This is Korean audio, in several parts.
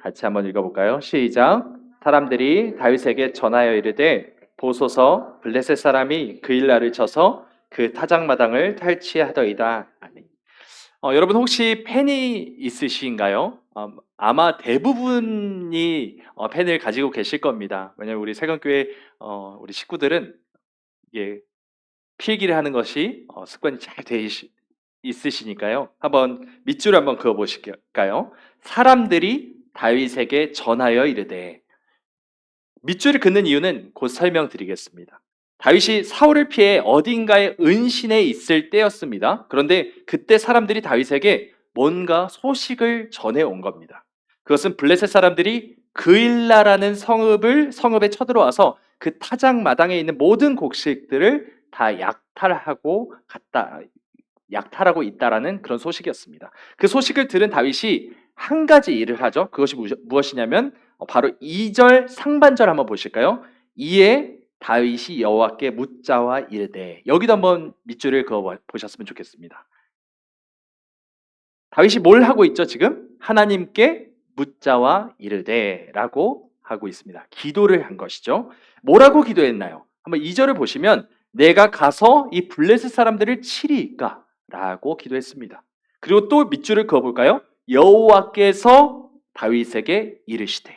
같이 한번 읽어볼까요? 시작. 사람들이 다윗에게 전하여 이르되 보소서 블레셋 사람이 그 일날을 쳐서 그 타작마당을 탈취하더이다. 아멘. 여러분 혹시 펜이 있으신가요? 아마 대부분이 펜을 가지고 계실 겁니다. 왜냐하면 우리 세건교회 우리 식구들은 이게 필기를 하는 것이 습관이 잘 돼 있으시니까요. 한번 밑줄 한번 그어 보실까요? 사람들이 다윗에게 전하여 이르되, 밑줄을 긋는 이유는 곧 설명드리겠습니다. 다윗이 사울을 피해 어딘가에 은신해 있을 때였습니다. 그런데 그때 사람들이 다윗에게 뭔가 소식을 전해 온 겁니다. 그것은 블레셋 사람들이 그일라라는 성읍에 쳐들어와서 그 타작 마당에 있는 모든 곡식들을 다 약탈하고 있다라는 그런 소식이었습니다. 그 소식을 들은 다윗이 한 가지 일을 하죠. 그것이 무엇이냐면 바로 2절 상반절 한번 보실까요? 이에 다윗이 여호와께 묻자와 이르되, 여기도 한번 밑줄을 그어 보셨으면 좋겠습니다. 다윗이 뭘 하고 있죠? 지금 하나님께 묻자와 이르되라고 하고 있습니다. 기도를 한 것이죠. 뭐라고 기도했나요? 한번 2절을 보시면 내가 가서 이 블레셋 사람들을 치리이까? 라고 기도했습니다. 그리고 또 밑줄을 그어볼까요? 여호와께서 다윗에게 이르시되,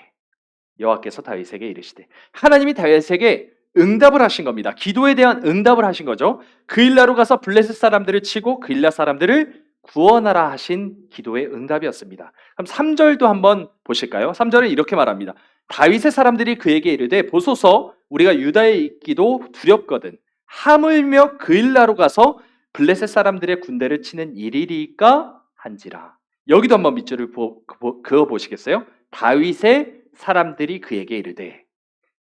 여호와께서 다윗에게 이르시되, 하나님이 다윗에게 응답을 하신 겁니다. 기도에 대한 응답을 하신 거죠. 그일라로 가서 블레셋 사람들을 치고 그일라 사람들을 구원하라 하신 기도의 응답이었습니다. 그럼 3절도 한번 보실까요? 3절은 이렇게 말합니다. 다윗의 사람들이 그에게 이르되 보소서 우리가 유다에 있기도 두렵거든 하물며 그일라로 가서 블레셋 사람들의 군대를 치는 일이리까 한지라. 여기도 한번 밑줄을 그어 보시겠어요? 다윗의 사람들이 그에게 이르되,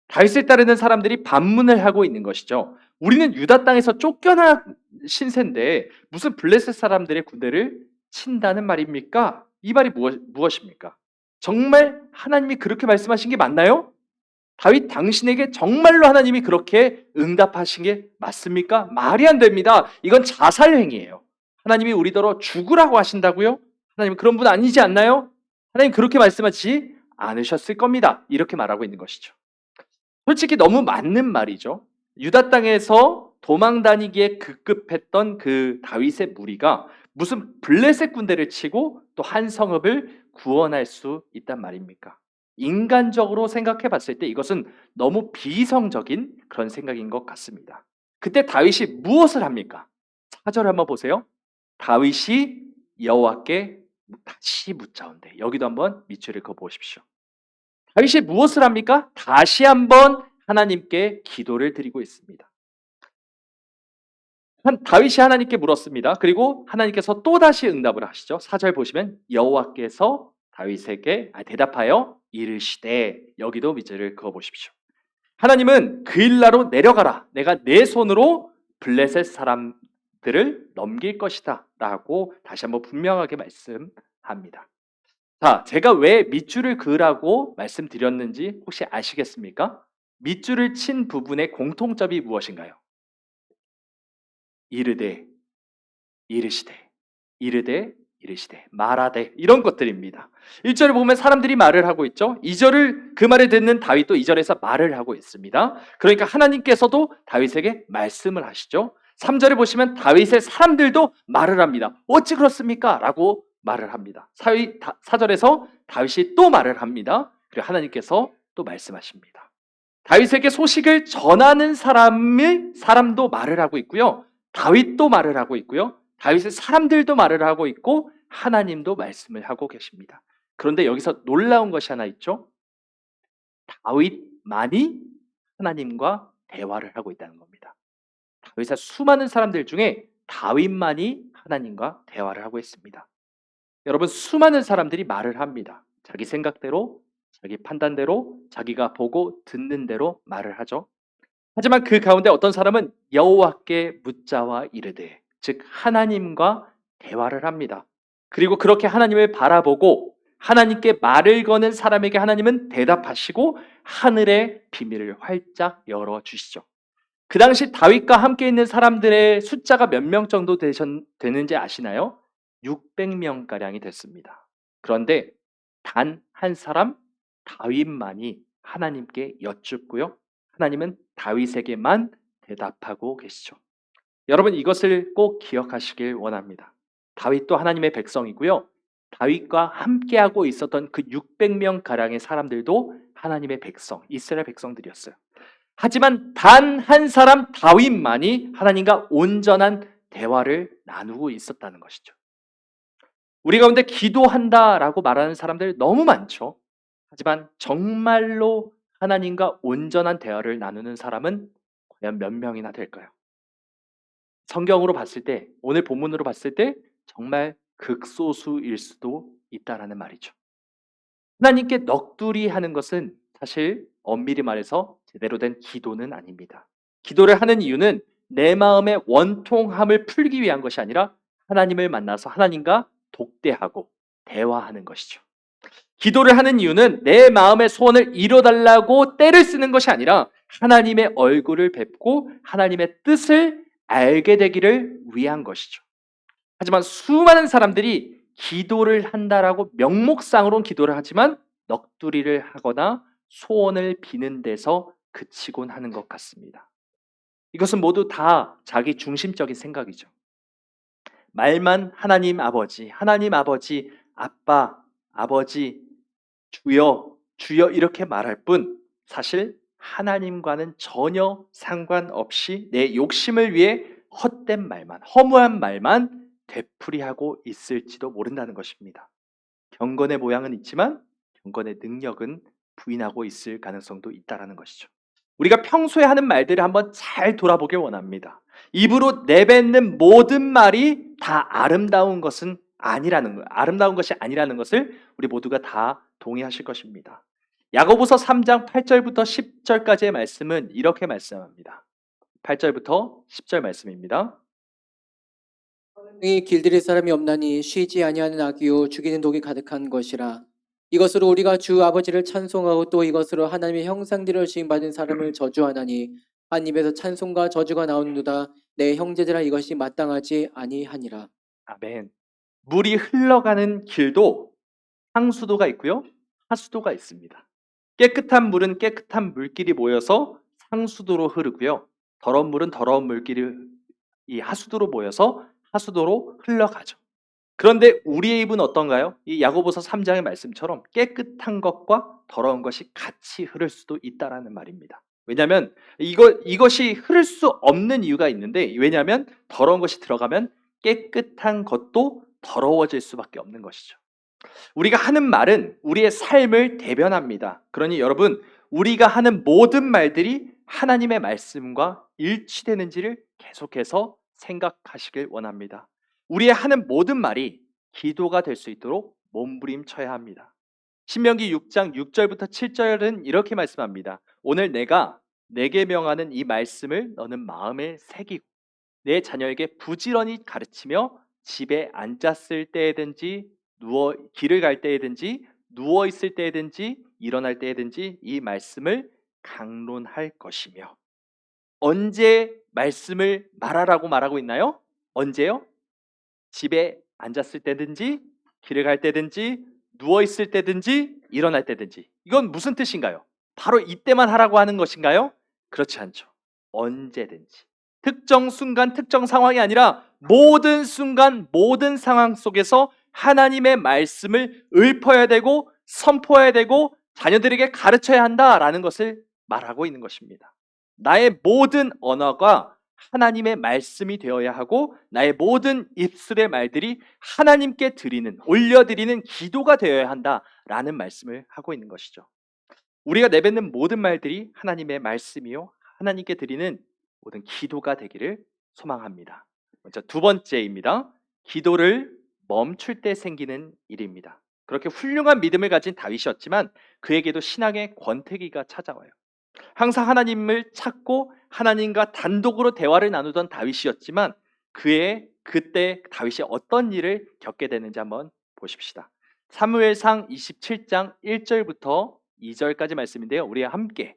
다윗을 따르는 사람들이 반문을 하고 있는 것이죠. 우리는 유다 땅에서 쫓겨난 신세인데 무슨 블레셋 사람들의 군대를 친다는 말입니까? 이 말이 무엇입니까? 정말 하나님이 그렇게 말씀하신 게 맞나요? 다윗 당신에게 정말로 하나님이 그렇게 응답하신 게 맞습니까? 말이 안 됩니다. 이건 자살행위예요. 하나님이 우리더러 죽으라고 하신다고요? 하나님 그런 분 아니지 않나요? 하나님 그렇게 말씀하지 않으셨을 겁니다. 이렇게 말하고 있는 것이죠. 솔직히 너무 맞는 말이죠. 유다 땅에서 도망 다니기에 급급했던 그 다윗의 무리가 무슨 블레셋 군대를 치고 또 한 성읍을 구원할 수 있단 말입니까? 인간적으로 생각해 봤을 때 이것은 너무 비이성적인 그런 생각인 것 같습니다. 그때 다윗이 무엇을 합니까? 4절 한번 보세요. 다윗이 여호와께 다시 묻자온대. 여기도 한번 밑줄을 그어 보십시오. 다윗이 무엇을 합니까? 다시 한번 하나님께 기도를 드리고 있습니다. 다윗이 하나님께 물었습니다. 그리고 하나님께서 또다시 응답을 하시죠. 4절 보시면 여호와께서 다윗에게 대답하여 이르시되, 여기도 밑줄을 그어 보십시오. 하나님은 그일라로 내려가라. 내가 내 손으로 블레셋 사람들을 넘길 것이다 라고 다시 한번 분명하게 말씀합니다. 자, 제가 왜 밑줄을 그으라고 말씀드렸는지 혹시 아시겠습니까? 밑줄을 친 부분의 공통점이 무엇인가요? 이르되, 이르시되, 이르되, 이르시되, 말하되, 이런 것들입니다. 1절을 보면 사람들이 말을 하고 있죠. 2절을 그 말을 듣는 다윗도 2절에서 말을 하고 있습니다. 그러니까 하나님께서도 다윗에게 말씀을 하시죠. 3절을 보시면 다윗의 사람들도 말을 합니다. 어찌 그렇습니까? 라고 말을 합니다. 4절에서 다윗이 또 말을 합니다. 그리고 하나님께서 또 말씀하십니다. 다윗에게 소식을 전하는 사람도 말을 하고 있고요. 다윗도 말을 하고 있고요. 다윗의 사람들도 말을 하고 있고 하나님도 말씀을 하고 계십니다. 그런데 여기서 놀라운 것이 하나 있죠. 다윗만이 하나님과 대화를 하고 있다는 겁니다. 다윗의 수많은 사람들 중에 다윗만이 하나님과 대화를 하고 있습니다. 여러분, 수많은 사람들이 말을 합니다. 자기 생각대로, 자기 판단대로, 자기가 보고 듣는 대로 말을 하죠. 하지만 그 가운데 어떤 사람은 여호와께 묻자와 이르되, 즉 하나님과 대화를 합니다. 그리고 그렇게 하나님을 바라보고 하나님께 말을 거는 사람에게 하나님은 대답하시고 하늘의 비밀을 활짝 열어주시죠. 그 당시 다윗과 함께 있는 사람들의 숫자가 몇 명 정도 되는지 아시나요? 600명가량이 됐습니다. 그런데 단 한 사람 다윗만이 하나님께 여쭙고요. 하나님은 다윗에게만 대답하고 계시죠. 여러분 이것을 꼭 기억하시길 원합니다. 다윗도 하나님의 백성이고요. 다윗과 함께하고 있었던 그 600명 가량의 사람들도 하나님의 백성, 이스라엘 백성들이었어요. 하지만 단 한 사람 다윗만이 하나님과 온전한 대화를 나누고 있었다는 것이죠. 우리 가운데 기도한다라고 말하는 사람들 너무 많죠. 하지만 정말로 하나님과 온전한 대화를 나누는 사람은 과연 몇 명이나 될까요? 성경으로 봤을 때, 오늘 본문으로 봤을 때 정말 극소수일 수도 있다라는 말이죠. 하나님께 넋두리 하는 것은 사실 엄밀히 말해서 제대로 된 기도는 아닙니다. 기도를 하는 이유는 내 마음의 원통함을 풀기 위한 것이 아니라 하나님을 만나서 하나님과 독대하고 대화하는 것이죠. 기도를 하는 이유는 내 마음의 소원을 이뤄달라고 떼를 쓰는 것이 아니라 하나님의 얼굴을 뵙고 하나님의 뜻을 알게 되기를 위한 것이죠. 하지만 수많은 사람들이 기도를 한다라고 명목상으로는 기도를 하지만 넋두리를 하거나 소원을 비는 데서 그치곤 하는 것 같습니다. 이것은 모두 다 자기 중심적인 생각이죠. 말만 하나님 아버지, 아빠, 아버지, 주여, 주여 이렇게 말할 뿐 사실 하나님과는 전혀 상관없이 내 욕심을 위해 헛된 말만, 허무한 말만 되풀이하고 있을지도 모른다는 것입니다. 경건의 모양은 있지만 경건의 능력은 부인하고 있을 가능성도 있다는 것이죠. 우리가 평소에 하는 말들을 한번 잘 돌아보길 원합니다. 입으로 내뱉는 모든 말이 다 아름다운 것은 아니라는 거, 아름다운 것이 아니라는 것을 우리 모두가 다 동의하실 것입니다. 야고보서 3장 8절부터 10절까지의 말씀은 이렇게 말씀합니다. 8절부터 10절 말씀입니다. 이 길들일 사람이 없나니 쉬지 아니하는 악이요 죽이는 독이 가득한 것이라. 이것으로 우리가 주 아버지를 찬송하고 또 이것으로 하나님의 형상대로 지음받은 사람을 저주하나니 한 입에서 찬송과 저주가 나오는도다. 내 형제들아 이것이 마땅하지 아니하니라. 아멘. 물이 흘러가는 길도 상수도가 있고요. 하수도가 있습니다. 깨끗한 물은 깨끗한 물길이 모여서 상수도로 흐르고요. 더러운 물은 더러운 물길이 이 하수도로 모여서 하수도로 흘러가죠. 그런데 우리의 입은 어떤가요? 이 야고보서 3장의 말씀처럼 깨끗한 것과 더러운 것이 같이 흐를 수도 있다라는 말입니다. 왜냐하면 이것이 흐를 수 없는 이유가 있는데, 왜냐하면 더러운 것이 들어가면 깨끗한 것도 더러워질 수밖에 없는 것이죠. 우리가 하는 말은 우리의 삶을 대변합니다. 그러니 여러분, 우리가 하는 모든 말들이 하나님의 말씀과 일치되는지를 계속해서 생각하시길 원합니다. 우리의 하는 모든 말이 기도가 될 수 있도록 몸부림쳐야 합니다. 신명기 6장 6절부터 7절은 이렇게 말씀합니다. 오늘 내가 내게 명하는 이 말씀을 너는 마음에 새기고 내 자녀에게 부지런히 가르치며 집에 앉았을 때든지 길을 갈 때든지 누워 있을 때든지 일어날 때든지 이 말씀을 강론할 것이며. 언제 말씀을 말하라고 말하고 있나요? 언제요? 집에 앉았을 때든지 길을 갈 때든지 누워 있을 때든지 일어날 때든지. 이건 무슨 뜻인가요? 바로 이때만 하라고 하는 것인가요? 그렇지 않죠. 언제든지. 특정 순간, 특정 상황이 아니라 모든 순간, 모든 상황 속에서 하나님의 말씀을 읊어야 되고 선포해야 되고 자녀들에게 가르쳐야 한다라는 것을 말하고 있는 것입니다. 나의 모든 언어가 하나님의 말씀이 되어야 하고 나의 모든 입술의 말들이 하나님께 올려드리는 기도가 되어야 한다라는 말씀을 하고 있는 것이죠. 우리가 내뱉는 모든 말들이 하나님의 말씀이요 하나님께 드리는 모든 기도가 되기를 소망합니다. 먼저 두 번째입니다. 기도를 멈출 때 생기는 일입니다. 그렇게 훌륭한 믿음을 가진 다윗이었지만 그에게도 신앙의 권태기가 찾아와요. 항상 하나님을 찾고 하나님과 단독으로 대화를 나누던 다윗이었지만 그때 다윗이 어떤 일을 겪게 되는지 한번 보십시다. 사무엘상 27장 1절부터 2절까지 말씀인데요. 우리 함께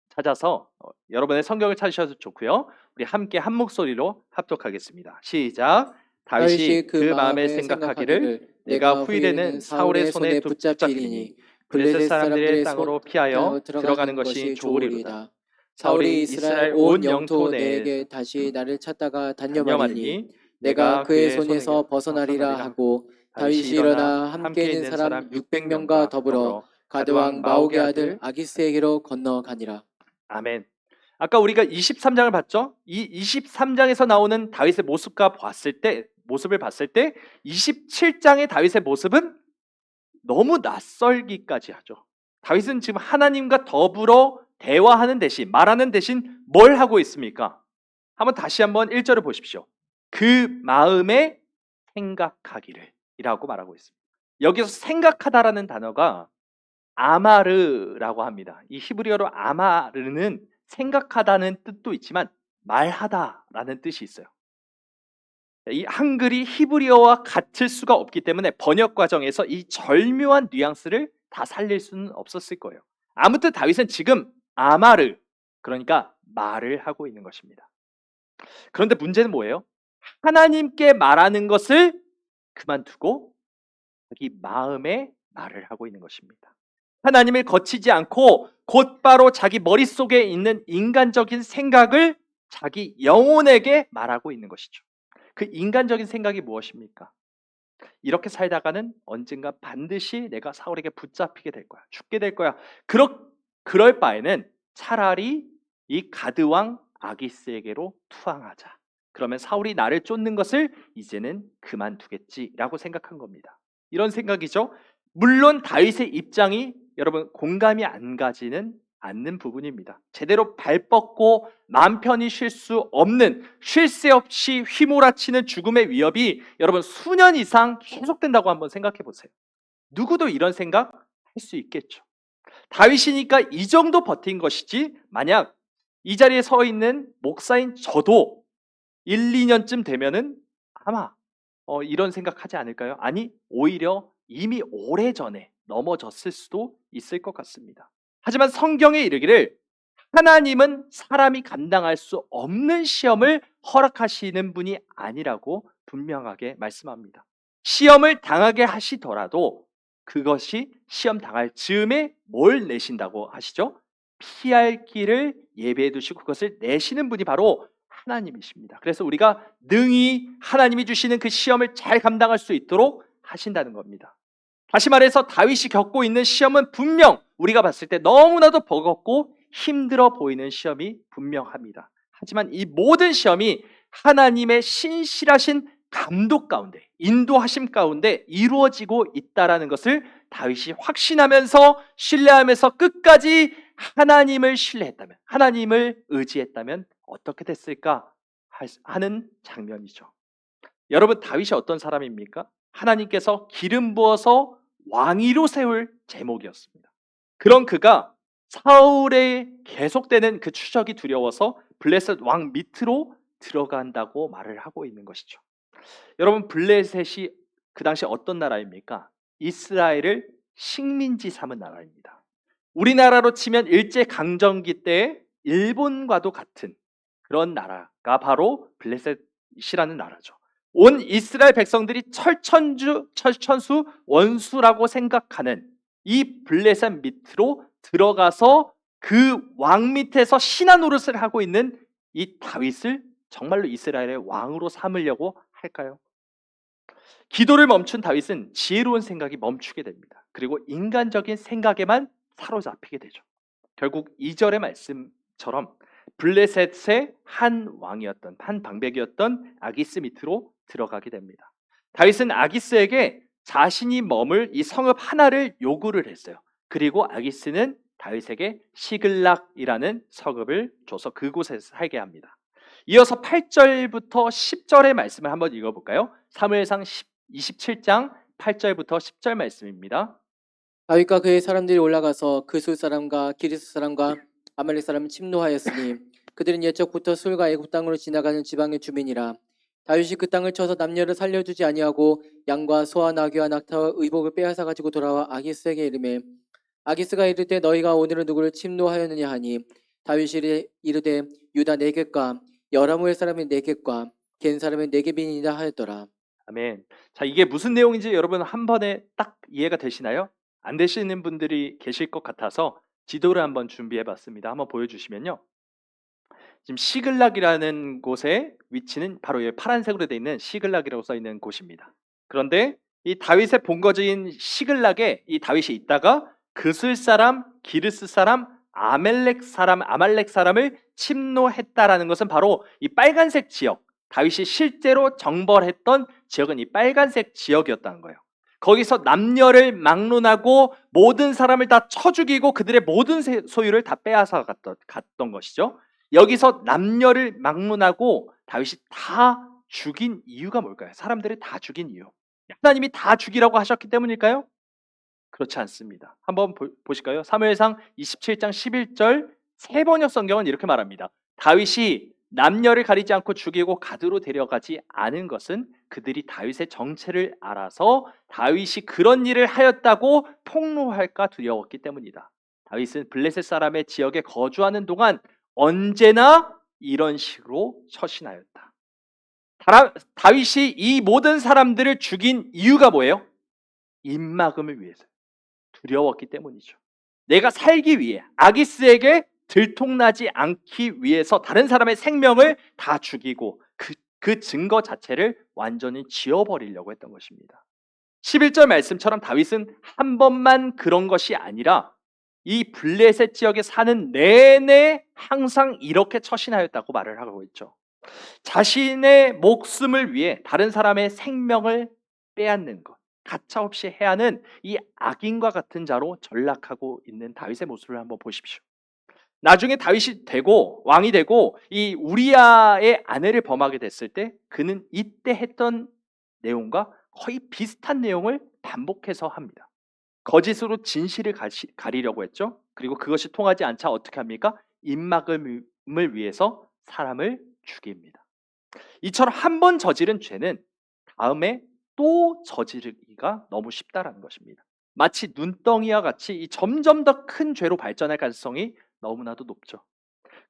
찾아서 여러분의 성경을 찾으셔도 좋고요. 우리 함께 한 목소리로 합독하겠습니다. 시작. 다윗이 그 마음에 생각하기를 내가 후일에는 사울의 손에 붙잡히리니 블레셋 사람들의 땅으로 피하여 들어가는 것이 좋으리로다. 사울이 이스라엘 온 영토 내에게 다시 나를 찾다가 단념하리니 단념하리니 내가 그의 손에서 벗어나리라 하고 다윗이 일어나 함께 있는 사람 600명과 더불어 가드왕 마옥의 아들 아기스에게로 건너가니라. 아멘. 아까 우리가 23장을 봤죠? 이 23장에서 나오는 다윗의 모습을 봤을 때 27장의 다윗의 모습은 너무 낯설기까지 하죠. 다윗은 지금 하나님과 더불어 대화하는 대신, 말하는 대신 뭘 하고 있습니까? 다시 한번 1절을 보십시오. 그 마음에 생각하기를 이라고 말하고 있습니다. 여기서 생각하다라는 단어가 아마르라고 합니다. 이 히브리어로 아마르는 생각하다는 뜻도 있지만 말하다라는 뜻이 있어요. 이 한글이 히브리어와 같을 수가 없기 때문에 번역 과정에서 이 절묘한 뉘앙스를 다 살릴 수는 없었을 거예요. 아무튼 다윗은 지금 아마르, 그러니까 말을 하고 있는 것입니다. 그런데 문제는 뭐예요? 하나님께 말하는 것을 그만두고 자기 마음에 말을 하고 있는 것입니다. 하나님을 거치지 않고 곧바로 자기 머릿속에 있는 인간적인 생각을 자기 영혼에게 말하고 있는 것이죠. 그 인간적인 생각이 무엇입니까? 이렇게 살다가는 언젠가 반드시 내가 사울에게 붙잡히게 될 거야. 죽게 될 거야. 그럴 바에는 차라리 이 가드왕 아기스에게로 투항하자. 그러면 사울이 나를 쫓는 것을 이제는 그만두겠지라고 생각한 겁니다. 이런 생각이죠. 물론 다윗의 입장이 여러분 공감이 안 가지는 않는 부분입니다. 제대로 발 뻗고 마음 편히 쉴 수 없는, 쉴 새 없이 휘몰아치는 죽음의 위협이 여러분 수년 이상 계속된다고 한번 생각해 보세요. 누구도 이런 생각 할 수 있겠죠. 다윗이니까 이 정도 버틴 것이지, 만약 이 자리에 서 있는 목사인 저도 1, 2년쯤 되면은 아마 이런 생각하지 않을까요? 아니, 오히려 이미 오래전에 넘어졌을 수도 있을 것 같습니다. 하지만 성경에 이르기를 하나님은 사람이 감당할 수 없는 시험을 허락하시는 분이 아니라고 분명하게 말씀합니다. 시험을 당하게 하시더라도 그것이 시험 당할 즈음에 뭘 내신다고 하시죠? 피할 길을 예비해 두시고 그것을 내시는 분이 바로 하나님이십니다. 그래서 우리가 능히 하나님이 주시는 그 시험을 잘 감당할 수 있도록 하신다는 겁니다. 다시 말해서 다윗이 겪고 있는 시험은 분명 우리가 봤을 때 너무나도 버겁고 힘들어 보이는 시험이 분명합니다. 하지만 이 모든 시험이 하나님의 신실하신 감독 가운데, 인도하심 가운데 이루어지고 있다라는 것을 다윗이 확신하면서 신뢰하면서 끝까지 하나님을 신뢰했다면, 하나님을 의지했다면 어떻게 됐을까 하는 장면이죠. 여러분, 다윗이 어떤 사람입니까? 하나님께서 기름 부어서 왕위로 세울 제목이었습니다. 그런 그가 사울의 계속되는 그 추적이 두려워서 블레셋 왕 밑으로 들어간다고 말을 하고 있는 것이죠. 여러분, 블레셋이 그 당시 어떤 나라입니까? 이스라엘을 식민지 삼은 나라입니다. 우리나라로 치면 일제강점기 때 일본과도 같은 그런 나라가 바로 블레셋이라는 나라죠. 온 이스라엘 백성들이 철천수 원수라고 생각하는 이 블레셋 밑으로 들어가서 그 왕 밑에서 신하 노릇을 하고 있는 이 다윗을 정말로 이스라엘의 왕으로 삼으려고 할까요? 기도를 멈춘 다윗은 지혜로운 생각이 멈추게 됩니다. 그리고 인간적인 생각에만 사로잡히게 되죠. 결국 2절의 말씀처럼 블레셋의 한 왕이었던, 한 방백이었던 아기스 밑으로 들어가게 됩니다. 다윗은 아기스에게 자신이 머물 이 성읍 하나를 요구를 했어요. 그리고 아기스는 다윗에게 시글락이라는 성읍을 줘서 그곳에서 살게 합니다. 이어서 8절부터 10절의 말씀을 한번 읽어볼까요? 사무엘상 27장 8절부터 10절 말씀입니다. 다윗과 그의 사람들이 올라가서 그술 사람과 기리스 사람과 아말렉 사람을 침노하였으니 그들은 옛적부터 술과 애굽 땅으로 지나가는 지방의 주민이라. 다윗이 그 땅을 쳐서 남녀를 살려주지 아니하고 양과 소와 나귀와 낙타와 의복을 빼앗아 가지고 돌아와 아기스에게 이르매 아기스가 이르되 너희가 오늘은 누구를 침노하였느냐 하니 다윗이 이르되 유다 네겝과 여라무엘 사람의 네겝과 겐 사람의 네겝이니이다 하였더라. 아멘. 자, 이게 무슨 내용인지 여러분 한 번에 딱 이해가 되시나요? 안 되시는 분들이 계실 것 같아서 지도를 한번 준비해 봤습니다. 한번 보여주시면요. 지금 시글락이라는 곳의 위치는 바로 이 파란색으로 되어 있는 시글락이라고 써 있는 곳입니다. 그런데 이 다윗의 본거지인 시글락에 이 다윗이 있다가 그슬 사람, 기르스 사람, 아말렉 사람을 침노했다라는 것은 바로 이 빨간색 지역, 다윗이 실제로 정벌했던 지역은 이 빨간색 지역이었다는 거예요. 거기서 남녀를 막론하고 모든 사람을 다 쳐 죽이고 그들의 모든 소유를 다 빼앗아 갔던 것이죠. 여기서 남녀를 막론하고 다윗이 다 죽인 이유가 뭘까요? 사람들을 다 죽인 이유. 하나님이 다 죽이라고 하셨기 때문일까요? 그렇지 않습니다. 한번 보실까요? 사무엘상 27장 11절 세번역 성경은 이렇게 말합니다. 다윗이 남녀를 가리지 않고 죽이고 가드로 데려가지 않은 것은 그들이 다윗의 정체를 알아서 다윗이 그런 일을 하였다고 폭로할까 두려웠기 때문이다. 다윗은 블레셋 사람의 지역에 거주하는 동안 언제나 이런 식으로 처신하였다. 다윗이 이 모든 사람들을 죽인 이유가 뭐예요? 입막음을 위해서. 두려웠기 때문이죠. 내가 살기 위해 아기스에게 들통나지 않기 위해서 다른 사람의 생명을 다 죽이고 그 증거 자체를 완전히 지워버리려고 했던 것입니다. 11절 말씀처럼 다윗은 한 번만 그런 것이 아니라 이 블레셋 지역에 사는 내내 항상 이렇게 처신하였다고 말을 하고 있죠. 자신의 목숨을 위해 다른 사람의 생명을 빼앗는 것, 가차없이 해야 하는 이 악인과 같은 자로 전락하고 있는 다윗의 모습을 한번 보십시오. 나중에 다윗이 되고 왕이 되고 이 우리아의 아내를 범하게 됐을 때 그는 이때 했던 내용과 거의 비슷한 내용을 반복해서 합니다. 거짓으로 진실을 가리려고 했죠. 그리고 그것이 통하지 않자 어떻게 합니까? 입막음을 위해서 사람을 죽입니다. 이처럼 한 번 저지른 죄는 다음에 또 저지르기가 너무 쉽다라는 것입니다. 마치 눈덩이와 같이 이 점점 더 큰 죄로 발전할 가능성이 너무나도 높죠.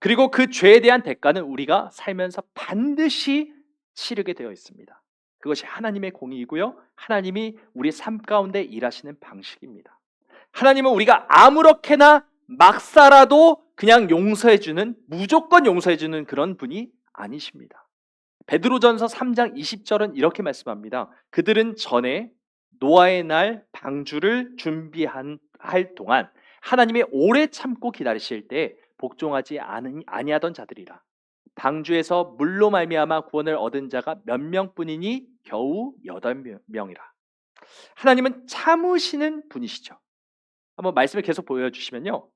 그리고 그 죄에 대한 대가는 우리가 살면서 반드시 치르게 되어 있습니다. 그것이 하나님의 공의이고요. 하나님이 우리 삶 가운데 일하시는 방식입니다. 하나님은 우리가 아무렇게나 막 살아도 그냥 용서해주는, 무조건 용서해주는 그런 분이 아니십니다. 베드로전서 3장 20절은 이렇게 말씀합니다. 그들은 전에 노아의 날 방주를 준비할 동안 하나님이 오래 참고 기다리실 때 복종하지 아니하던 자들이라. 방주에서 물로 말미암아 구원을 얻은 자가 몇 명뿐이니 겨우 8명이라. 하나님은 참으시는 분이시죠. 한번 말씀을 계속 보여주시면요.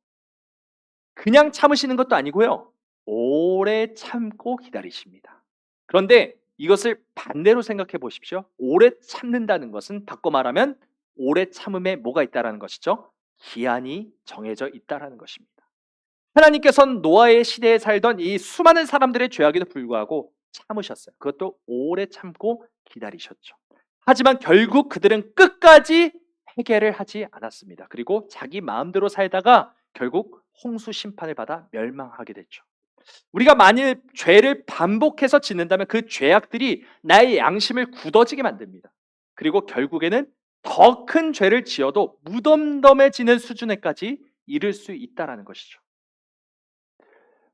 그냥 참으시는 것도 아니고요. 오래 참고 기다리십니다. 그런데 이것을 반대로 생각해 보십시오. 오래 참는다는 것은 바꿔 말하면 오래 참음에 뭐가 있다라는 것이죠? 기한이 정해져 있다라는 것입니다. 하나님께서는 노아의 시대에 살던 이 수많은 사람들의 죄악에도 불구하고 참으셨어요. 그것도 오래 참고 기다리셨죠. 하지만 결국 그들은 끝까지 회개를 하지 않았습니다. 그리고 자기 마음대로 살다가 결국 홍수 심판을 받아 멸망하게 됐죠. 우리가 만일 죄를 반복해서 짓는다면 그 죄악들이 나의 양심을 굳어지게 만듭니다. 그리고 결국에는 더 큰 죄를 지어도 무덤덤해지는 수준에까지 이를 수 있다는 것이죠.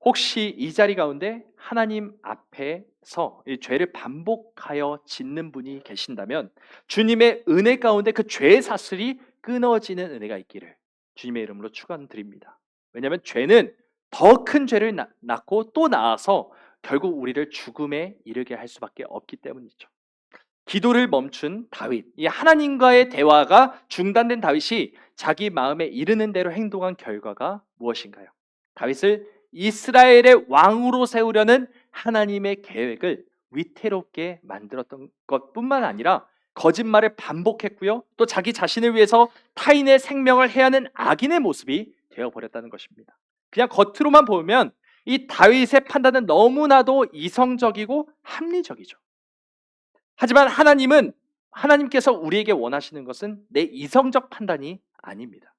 혹시 이 자리 가운데 하나님 앞에서 이 죄를 반복하여 짓는 분이 계신다면 주님의 은혜 가운데 그 죄의 사슬이 끊어지는 은혜가 있기를 주님의 이름으로 축원드립니다. 왜냐하면 죄는 더 큰 죄를 낳고 또 낳아서 결국 우리를 죽음에 이르게 할 수밖에 없기 때문이죠. 기도를 멈춘 다윗, 이 하나님과의 대화가 중단된 다윗이 자기 마음에 이르는 대로 행동한 결과가 무엇인가요? 다윗을 이스라엘의 왕으로 세우려는 하나님의 계획을 위태롭게 만들었던 것뿐만 아니라 거짓말을 반복했고요. 또 자기 자신을 위해서 타인의 생명을 해하는 악인의 모습이 되어버렸다는 것입니다. 그냥 겉으로만 보면 이 다윗의 판단은 너무나도 이성적이고 합리적이죠. 하지만 하나님께서 우리에게 원하시는 것은 내 이성적 판단이 아닙니다.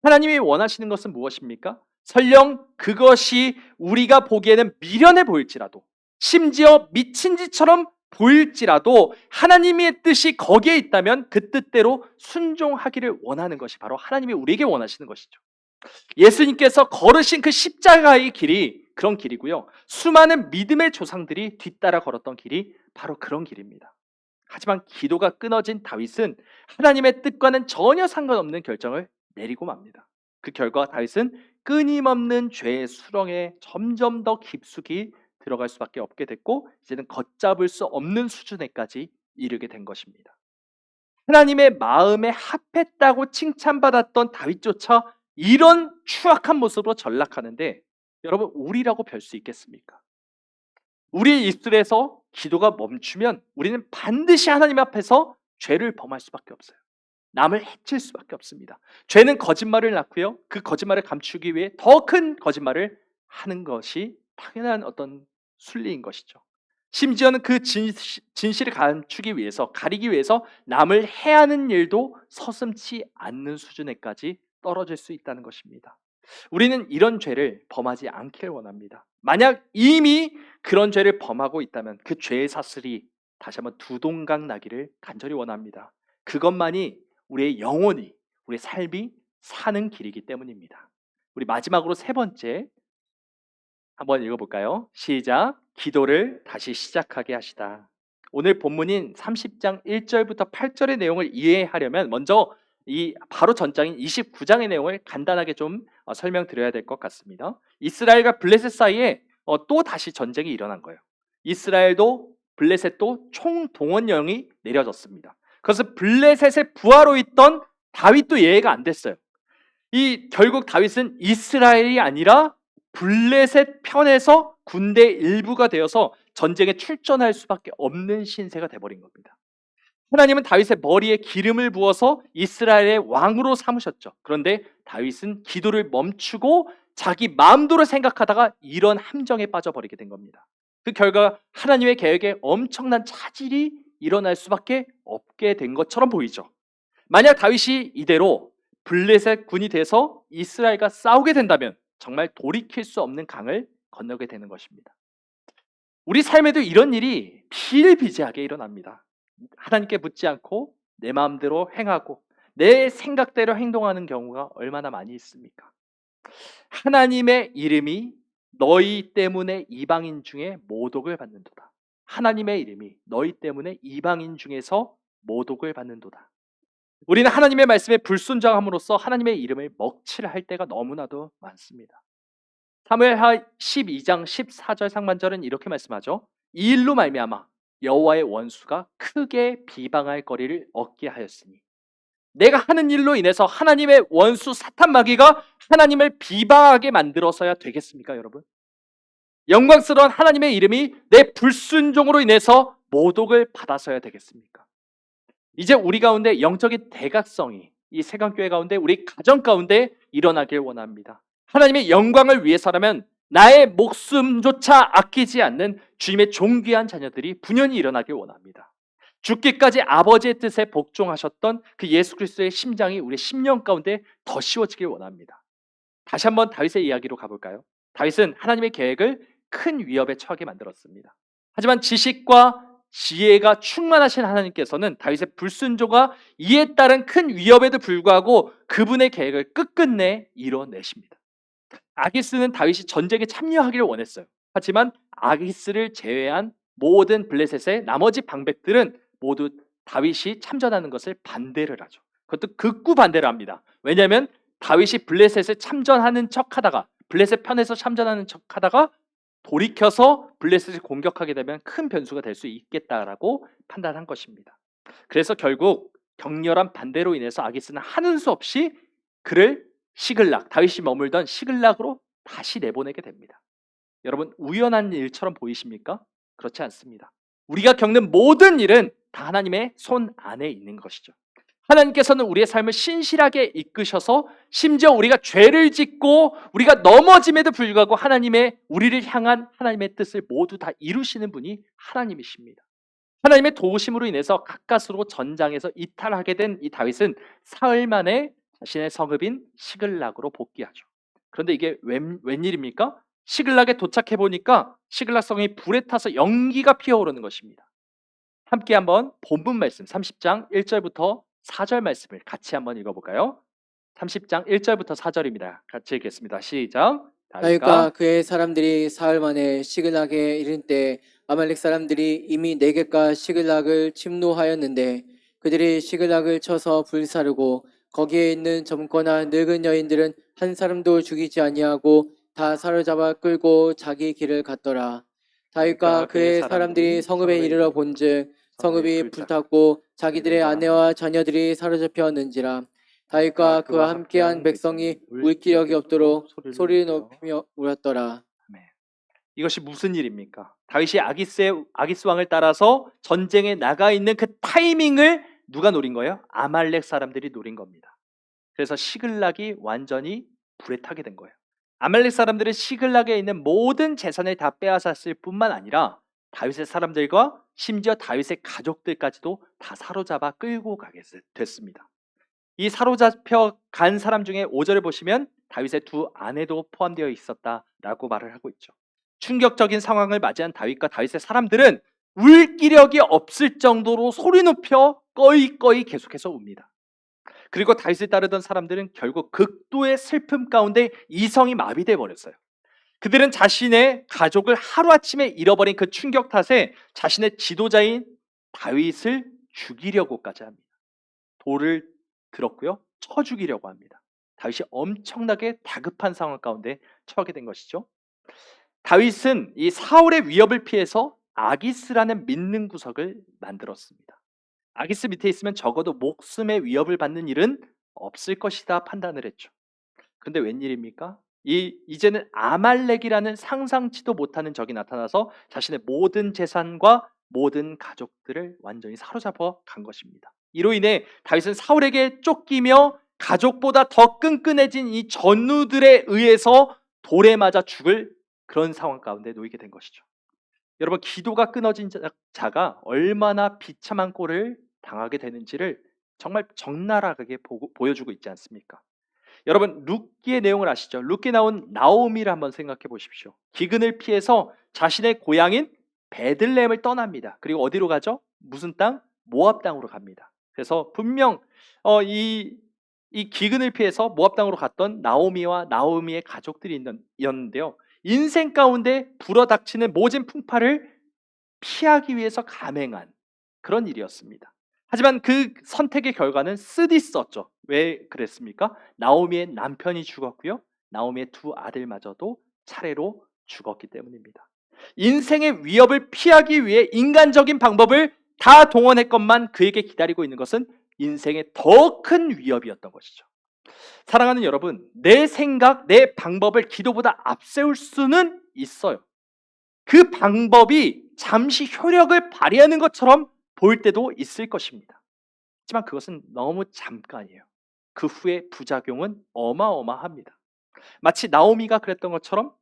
하나님이 원하시는 것은 무엇입니까? 설령 그것이 우리가 보기에는 미련해 보일지라도 심지어 미친 짓처럼 보일지라도 하나님의 뜻이 거기에 있다면 그 뜻대로 순종하기를 원하는 것이 바로 하나님이 우리에게 원하시는 것이죠. 예수님께서 걸으신 그 십자가의 길이 그런 길이고요. 수많은 믿음의 조상들이 뒤따라 걸었던 길이 바로 그런 길입니다. 하지만 기도가 끊어진 다윗은 하나님의 뜻과는 전혀 상관없는 결정을 내리고 맙니다. 그 결과 다윗은 끊임없는 죄의 수렁에 점점 더 깊숙이 들어갈 수밖에 없게 됐고 이제는 걷잡을 수 없는 수준에까지 이르게 된 것입니다. 하나님의 마음에 합했다고 칭찬받았던 다윗조차 이런 추악한 모습으로 전락하는데 여러분 우리라고 별 수 있겠습니까? 우리의 입술에서 기도가 멈추면 우리는 반드시 하나님 앞에서 죄를 범할 수밖에 없어요. 남을 해칠 수밖에 없습니다. 죄는 거짓말을 낳고요. 그 거짓말을 감추기 위해 더 큰 거짓말을 하는 것이 당연한 어떤 순리인 것이죠. 심지어는 그 진실을 감추기 위해서, 가리기 위해서 남을 해하는 일도 서슴지 않는 수준에까지 떨어질 수 있다는 것입니다. 우리는 이런 죄를 범하지 않기를 원합니다. 만약 이미 그런 죄를 범하고 있다면 그 죄의 사슬이 다시 한번 두동강 나기를 간절히 원합니다. 그것만이 우리의 영혼이, 우리의 삶이 사는 길이기 때문입니다. 우리 마지막으로 세 번째 한번 읽어볼까요? 시작. 기도를 다시 시작하게 하시다. 오늘 본문인 30장 1절부터 8절의 내용을 이해하려면 먼저 이 바로 전장인 29장의 내용을 간단하게 좀 설명드려야 될 것 같습니다. 이스라엘과 블레셋 사이에 또 다시 전쟁이 일어난 거예요. 이스라엘도 블레셋도 총동원령이 내려졌습니다. 그래서 블레셋의 부하로 있던 다윗도 예외가 안 됐어요. 이 결국 다윗은 이스라엘이 아니라 블레셋 편에서 군대 일부가 되어서 전쟁에 출전할 수밖에 없는 신세가 돼버린 겁니다. 하나님은 다윗의 머리에 기름을 부어서 이스라엘의 왕으로 삼으셨죠. 그런데 다윗은 기도를 멈추고 자기 마음대로 생각하다가 이런 함정에 빠져버리게 된 겁니다. 그 결과 하나님의 계획에 엄청난 차질이 일어날 수밖에 없게 된 것처럼 보이죠. 만약 다윗이 이대로 블레셋 군이 돼서 이스라엘과 싸우게 된다면 정말 돌이킬 수 없는 강을 건너게 되는 것입니다. 우리 삶에도 이런 일이 비일비재하게 일어납니다. 하나님께 묻지 않고 내 마음대로 행하고 내 생각대로 행동하는 경우가 얼마나 많이 있습니까? 하나님의 이름이 너희 때문에 이방인 중에 모독을 받는도다. 하나님의 이름이 너희 때문에 이방인 중에서 모독을 받는도다. 우리는 하나님의 말씀에 불순종함으로써 하나님의 이름을 먹칠할 때가 너무나도 많습니다. 사무엘하 12장 14절 상반절은 이렇게 말씀하죠. 이 일로 말미암아 여호와의 원수가 크게 비방할 거리를 얻게 하였으니 내가 하는 일로 인해서 하나님의 원수 사탄 마귀가 하나님을 비방하게 만들어서야 되겠습니까, 여러분? 영광스러운 하나님의 이름이 내 불순종으로 인해서 모독을 받아서야 되겠습니까? 이제 우리 가운데 영적인 대각성이 이 세강교회 가운데 우리 가정 가운데 일어나길 원합니다. 하나님의 영광을 위해서라면 나의 목숨조차 아끼지 않는 주님의 존귀한 자녀들이 분연히 일어나길 원합니다. 죽기까지 아버지의 뜻에 복종하셨던 그 예수 그리스도의 심장이 우리 심령 가운데 더 씌워지길 원합니다. 다시 한번 다윗의 이야기로 가볼까요? 다윗은 하나님의 계획을 큰 위협에 처하게 만들었습니다. 하지만 지식과 지혜가 충만하신 하나님께서는 다윗의 불순종과 이에 따른 큰 위협에도 불구하고 그분의 계획을 끝끝내 이뤄내십니다. 아기스는 다윗이 전쟁에 참여하기를 원했어요. 하지만 아기스를 제외한 모든 블레셋의 나머지 방백들은 모두 다윗이 참전하는 것을 반대를 하죠. 그것도 극구 반대를 합니다. 왜냐하면 다윗이 블레셋에 참전하는 척하다가 블레셋 편에서 참전하는 척하다가 돌이켜서 블레셋을 공격하게 되면 큰 변수가 될 수 있겠다라고 판단한 것입니다. 그래서 결국 격렬한 반대로 인해서 아기스는 하는 수 없이 그를 시글락, 다윗이 머물던 시글락으로 다시 내보내게 됩니다. 여러분, 우연한 일처럼 보이십니까? 그렇지 않습니다. 우리가 겪는 모든 일은 다 하나님의 손 안에 있는 것이죠. 하나님께서는 우리의 삶을 신실하게 이끄셔서 심지어 우리가 죄를 짓고 우리가 넘어짐에도 불구하고 하나님의 우리를 향한 하나님의 뜻을 모두 다 이루시는 분이 하나님이십니다. 하나님의 도우심으로 인해서 가까스로 전장에서 이탈하게 된 이 다윗은 사흘 만에 자신의 성읍인 시글락으로 복귀하죠. 그런데 이게 웬일입니까? 시글락에 도착해 보니까 시글락 성이 불에 타서 연기가 피어오르는 것입니다. 함께 한번 본문 말씀 30장 1절부터 4절 말씀을 같이 한번 읽어볼까요? 30장 1절부터 4절입니다. 같이 읽겠습니다. 시작. 다윗과 다윗과 그의 사람들이 사흘 만에 시글락에 이른 때 아말렉 사람들이 이미 네겝과 시글락을 침노하였는데 그들이 시글락을 쳐서 불사르고 거기에 있는 젊거나 늙은 여인들은 한 사람도 죽이지 아니하고 다 사로잡아 끌고 자기 길을 갔더라. 다윗과 그의 사람들이 성읍에 이르러 본즉 성읍이 불탔고 자기들의 아내와 자녀들이 사로잡혔는지라. 다윗과 그와 함께한 백성이 물기력이 없도록 소리를 높이며 울었더라. 아멘. 이것이 무슨 일입니까? 다윗이 아기스 왕을 따라서 전쟁에 나가 있는 그 타이밍을 누가 노린 거예요? 아말렉 사람들이 노린 겁니다. 그래서 시글락이 완전히 불에 타게 된 거예요. 아말렉 사람들은 시글락에 있는 모든 재산을 다 빼앗았을 뿐만 아니라 다윗의 사람들과 심지어 다윗의 가족들까지도 다 사로잡아 끌고 가게 됐습니다. 이 사로잡혀 간 사람 중에 5절을 보시면 다윗의 두 아내도 포함되어 있었다라고 말을 하고 있죠. 충격적인 상황을 맞이한 다윗과 다윗의 사람들은 울 기력이 없을 정도로 소리 높여 꺼이꺼이 계속해서 웁니다. 그리고 다윗을 따르던 사람들은 결국 극도의 슬픔 가운데 이성이 마비돼 버렸어요. 그들은 자신의 가족을 하루아침에 잃어버린 그 충격 탓에 자신의 지도자인 다윗을 죽이려고까지 합니다. 돌을 들었고요, 쳐 죽이려고 합니다. 다윗이 엄청나게 다급한 상황 가운데 처하게 된 것이죠. 다윗은 이 사울의 위협을 피해서 아기스라는 믿는 구석을 만들었습니다. 아기스 밑에 있으면 적어도 목숨의 위협을 받는 일은 없을 것이다 판단을 했죠. 근데 웬일입니까? 이제는 아말렉이라는 상상치도 못하는 적이 나타나서 자신의 모든 재산과 모든 가족들을 완전히 사로잡아 간 것입니다. 이로 인해 다윗은 사울에게 쫓기며 가족보다 더 끈끈해진 이 전우들에 의해서 돌에 맞아 죽을 그런 상황 가운데 놓이게 된 것이죠. 여러분, 기도가 끊어진 자가 얼마나 비참한 꼴을 당하게 되는지를 정말 적나라하게 보여주고 있지 않습니까? 여러분, 룻기의 내용을 아시죠? 룻기에 나온 나오미를 한번 생각해 보십시오. 기근을 피해서 자신의 고향인 베들레헴을 떠납니다. 그리고 어디로 가죠? 무슨 땅? 모압 땅으로 갑니다. 그래서 분명 이 기근을 피해서 모압 땅으로 갔던 나오미와 나오미의 가족들이 있는데요. 인생 가운데 불어닥치는 모진 풍파를 피하기 위해서 감행한 그런 일이었습니다. 하지만 그 선택의 결과는 쓰디썼죠. 왜 그랬습니까? 나오미의 남편이 죽었고요. 나오미의 두 아들마저도 차례로 죽었기 때문입니다. 인생의 위협을 피하기 위해 인간적인 방법을 다 동원했건만 그에게 기다리고 있는 것은 인생의 더 큰 위협이었던 것이죠. 사랑하는 여러분, 내 생각, 내 방법을 기도보다 앞세울 수는 있어요. 그 방법이 잠시 효력을 발휘하는 것처럼 보일 때도 있을 것입니다. 하지만 그것은 너무 잠깐이에요. 그 후에 부작용은 어마어마합니다. 마치 나오미가 그랬던 것처럼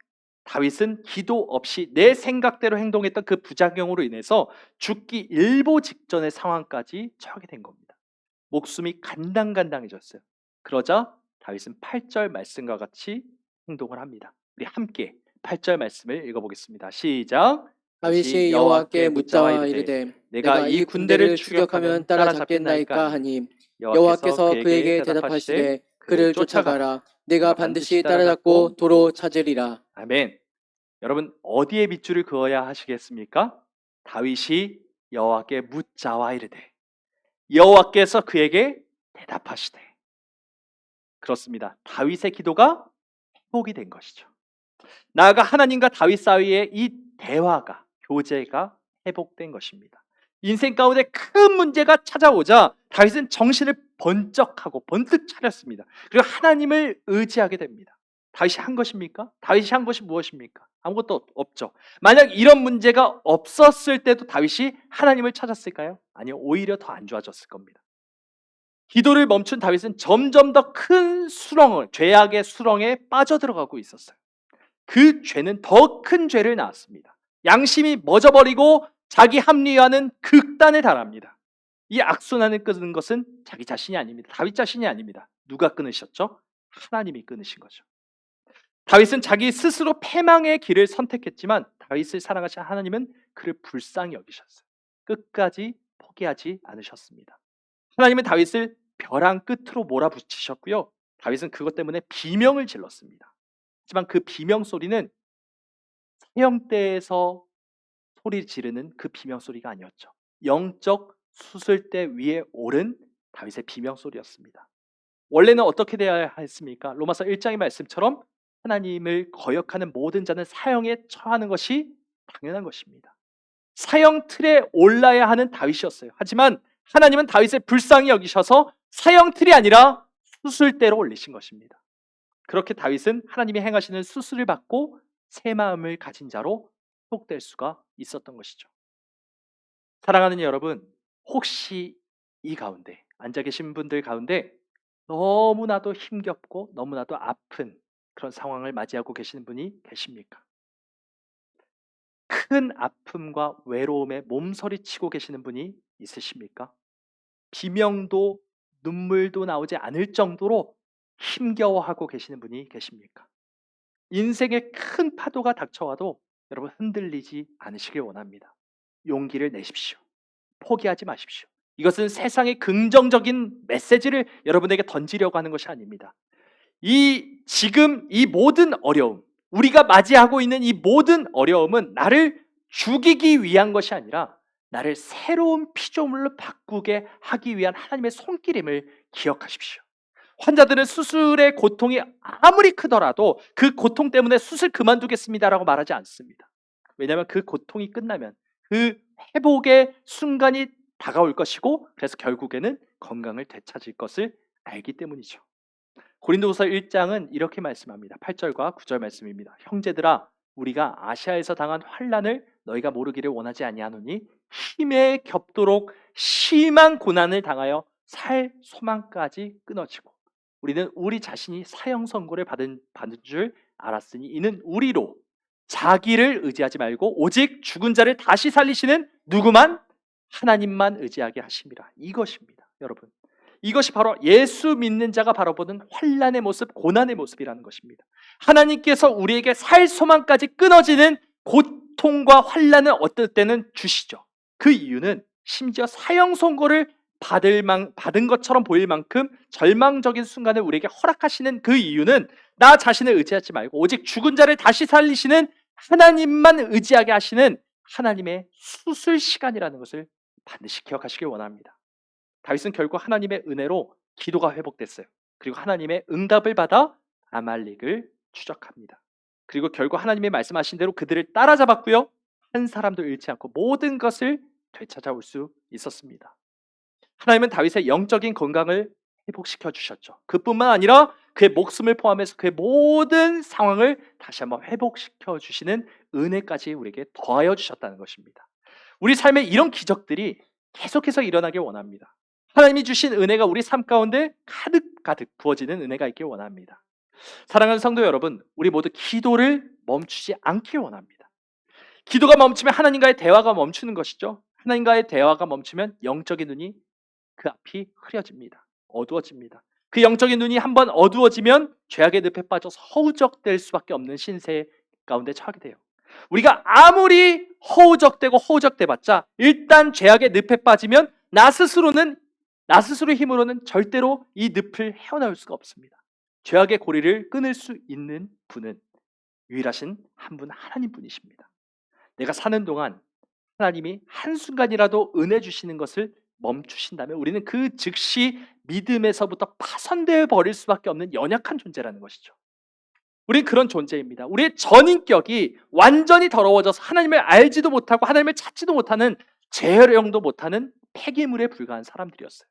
다윗은 기도 없이 내 생각대로 행동했던 그 부작용으로 인해서 죽기 일보 직전의 상황까지 처하게 된 겁니다. 목숨이 간당간당해졌어요. 그러자 다윗은 8절 말씀과 같이 행동을 합니다. 우리 함께 8절 말씀을 읽어보겠습니다. 시작. 다윗이 여호와께 묻자와 이르되 내가 이 군대를 추격하면 따라잡겠나이까 하니 여호와께서 그에게 대답하시되 그를 쫓아가라. 내가 반드시 따라잡고 도로 찾으리라. 아멘. 여러분, 어디에 빗줄을 그어야 하시겠습니까? 다윗이 여호와께 묻자와 이르되 여호와께서 그에게 대답하시되. 그렇습니다. 다윗의 기도가 회복이 된 것이죠. 나아가 하나님과 다윗 사이의 이 대화가, 교제가 회복된 것입니다. 인생 가운데 큰 문제가 찾아오자 다윗은 정신을 번쩍하고 번뜩 차렸습니다. 그리고 하나님을 의지하게 됩니다. 다윗이 한 것입니까? 다윗이 한 것이 무엇입니까? 아무것도 없죠. 만약 이런 문제가 없었을 때도 다윗이 하나님을 찾았을까요? 아니요, 오히려 더 안 좋아졌을 겁니다. 기도를 멈춘 다윗은 점점 더 큰 죄악의 수렁에 빠져들어가고 있었어요. 그 죄는 더 큰 죄를 낳았습니다. 양심이 멎어버리고 자기 합리화는 극단에 달합니다. 이 악순환을 끊는 것은 자기 자신이 아닙니다. 다윗 자신이 아닙니다. 누가 끊으셨죠? 하나님이 끊으신 거죠. 다윗은 자기 스스로 패망의 길을 선택했지만 다윗을 사랑하신 하나님은 그를 불쌍히 여기셨어요. 끝까지 포기하지 않으셨습니다. 하나님은 다윗을 벼랑 끝으로 몰아붙이셨고요. 다윗은 그것 때문에 비명을 질렀습니다. 하지만 그 비명 소리는 사형대에서 소리 지르는 그 비명 소리가 아니었죠. 영적 수술대 위에 오른 다윗의 비명 소리였습니다. 원래는 어떻게 되어야 했습니까? 로마서 1장의 말씀처럼 하나님을 거역하는 모든 자는 사형에 처하는 것이 당연한 것입니다. 사형 틀에 올라야 하는 다윗이었어요. 하지만 하나님은 다윗을 불쌍히 여기셔서 사형 틀이 아니라 수술대로 올리신 것입니다. 그렇게 다윗은 하나님이 행하시는 수술을 받고 새 마음을 가진 자로 회복될 수가 있었던 것이죠. 사랑하는 여러분, 혹시 이 가운데 앉아 계신 분들 가운데 너무나도 힘겹고 너무나도 아픈 그런 상황을 맞이하고 계시는 분이 계십니까? 큰 아픔과 외로움에 몸서리치고 계시는 분이 있으십니까? 비명도 눈물도 나오지 않을 정도로 힘겨워하고 계시는 분이 계십니까? 인생의 큰 파도가 닥쳐와도 여러분 흔들리지 않으시길 원합니다. 용기를 내십시오. 포기하지 마십시오. 이것은 세상의 긍정적인 메시지를 여러분에게 던지려고 하는 것이 아닙니다. 지금 이 모든 어려움, 우리가 맞이하고 있는 이 모든 어려움은 나를 죽이기 위한 것이 아니라 나를 새로운 피조물로 바꾸게 하기 위한 하나님의 손길임을 기억하십시오. 환자들은 수술의 고통이 아무리 크더라도 그 고통 때문에 수술 그만두겠습니다라고 말하지 않습니다. 왜냐하면 그 고통이 끝나면 그 회복의 순간이 다가올 것이고, 그래서 결국에는 건강을 되찾을 것을 알기 때문이죠. 고린도후서 1장은 이렇게 말씀합니다. 8절과 9절 말씀입니다. 형제들아, 우리가 아시아에서 당한 환난을 너희가 모르기를 원하지 아니하노니 힘에 겹도록 심한 고난을 당하여 살 소망까지 끊어지고, 우리는 우리 자신이 사형 선고를 받은 줄 알았으니 이는 우리로 자기를 의지하지 말고 오직 죽은 자를 다시 살리시는 누구만? 하나님만 의지하게 하심이라. 이것입니다, 여러분. 이것이 바로 예수 믿는 자가 바라보는 환난의 모습, 고난의 모습이라는 것입니다. 하나님께서 우리에게 살 소망까지 끊어지는 고통과 환난을 어떨 때는 주시죠. 그 이유는 심지어 사형 선고를 받은 것처럼 보일 만큼 절망적인 순간을 우리에게 허락하시는 그 이유는 나 자신을 의지하지 말고 오직 죽은 자를 다시 살리시는 하나님만 의지하게 하시는 하나님의 수술 시간이라는 것을 반드시 기억하시길 원합니다. 다윗은 결국 하나님의 은혜로 기도가 회복됐어요. 그리고 하나님의 응답을 받아 아말렉을 추적합니다. 그리고 결국 하나님의 말씀하신 대로 그들을 따라잡았고요. 한 사람도 잃지 않고 모든 것을 되찾아올 수 있었습니다. 하나님은 다윗의 영적인 건강을 회복시켜 주셨죠. 그뿐만 아니라 그의 목숨을 포함해서 그의 모든 상황을 다시 한번 회복시켜 주시는 은혜까지 우리에게 더하여 주셨다는 것입니다. 우리 삶에 이런 기적들이 계속해서 일어나길 원합니다. 하나님이 주신 은혜가 우리 삶 가운데 가득가득 부어지는 은혜가 있길 원합니다. 사랑하는 성도 여러분, 우리 모두 기도를 멈추지 않길 원합니다. 기도가 멈추면 하나님과의 대화가 멈추는 것이죠. 하나님과의 대화가 멈추면 영적인 눈이 그 앞이 흐려집니다. 어두워집니다. 그 영적인 눈이 한번 어두워지면 죄악의 늪에 빠져서 허우적될 수밖에 없는 신세 가운데 처하게 돼요. 우리가 아무리 허우적대봤자 일단 죄악의 늪에 빠지면 나 스스로의 힘으로는 절대로 이 늪을 헤어나올 수가 없습니다. 죄악의 고리를 끊을 수 있는 분은 유일하신 한 분, 하나님뿐이십니다. 내가 사는 동안 하나님이 한순간이라도 은혜 주시는 것을 멈추신다면 우리는 그 즉시 믿음에서부터 파손되어 버릴 수밖에 없는 연약한 존재라는 것이죠. 우리는 그런 존재입니다. 우리의 전인격이 완전히 더러워져서 하나님을 알지도 못하고 하나님을 찾지도 못하는, 재활용도 못하는 폐기물에 불과한 사람들이었어요.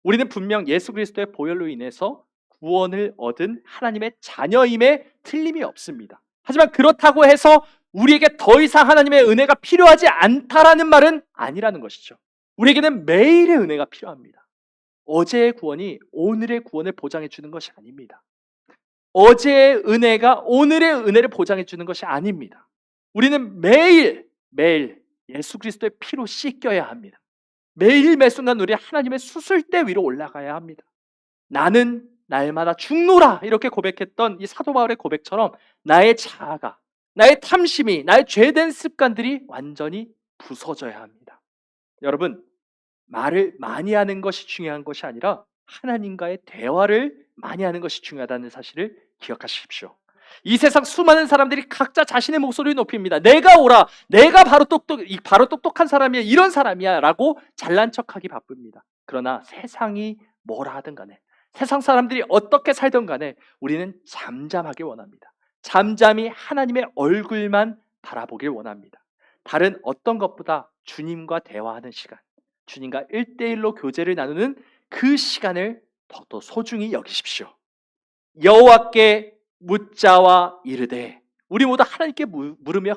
우리는 분명 예수 그리스도의 보혈로 인해서 구원을 얻은 하나님의 자녀임에 틀림이 없습니다. 하지만 그렇다고 해서 우리에게 더 이상 하나님의 은혜가 필요하지 않다라는 말은 아니라는 것이죠. 우리에게는 매일의 은혜가 필요합니다. 어제의 구원이 오늘의 구원을 보장해 주는 것이 아닙니다. 어제의 은혜가 오늘의 은혜를 보장해 주는 것이 아닙니다. 우리는 매일 예수 그리스도의 피로 씻겨야 합니다. 매일 매 순간 우리 하나님의 수술대 위로 올라가야 합니다. 나는 날마다 죽노라 이렇게 고백했던 이 사도 바울의 고백처럼 나의 자아가, 나의 탐심이, 나의 죄된 습관들이 완전히 부서져야 합니다. 여러분, 말을 많이 하는 것이 중요한 것이 아니라 하나님과의 대화를 많이 하는 것이 중요하다는 사실을 기억하십시오. 이 세상 수많은 사람들이 각자 자신의 목소리를 높입니다. 내가 옳아, 내가 바로 똑똑한 사람이야, 이런 사람이야라고 잘난 척하기 바쁩니다. 그러나 세상이 뭐라 하든 간에, 세상 사람들이 어떻게 살든 간에 우리는 잠잠하길 원합니다. 잠잠히 하나님의 얼굴만 바라보길 원합니다. 다른 어떤 것보다 주님과 대화하는 시간, 주님과 1대1로 교제를 나누는 그 시간을 더더 소중히 여기십시오. 여호와께 묻자와 이르되, 우리 모두 하나님께 물으며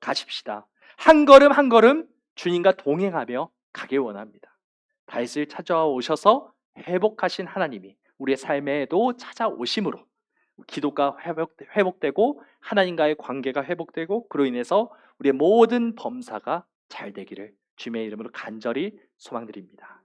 가십시다. 한 걸음 한 걸음 주님과 동행하며 가길 원합니다. 다윗을 찾아오셔서 회복하신 하나님이 우리의 삶에도 찾아오심으로 기도가 회복되고 하나님과의 관계가 회복되고, 그로 인해서 우리의 모든 범사가 잘 되기를 주님의 이름으로 간절히 소망드립니다.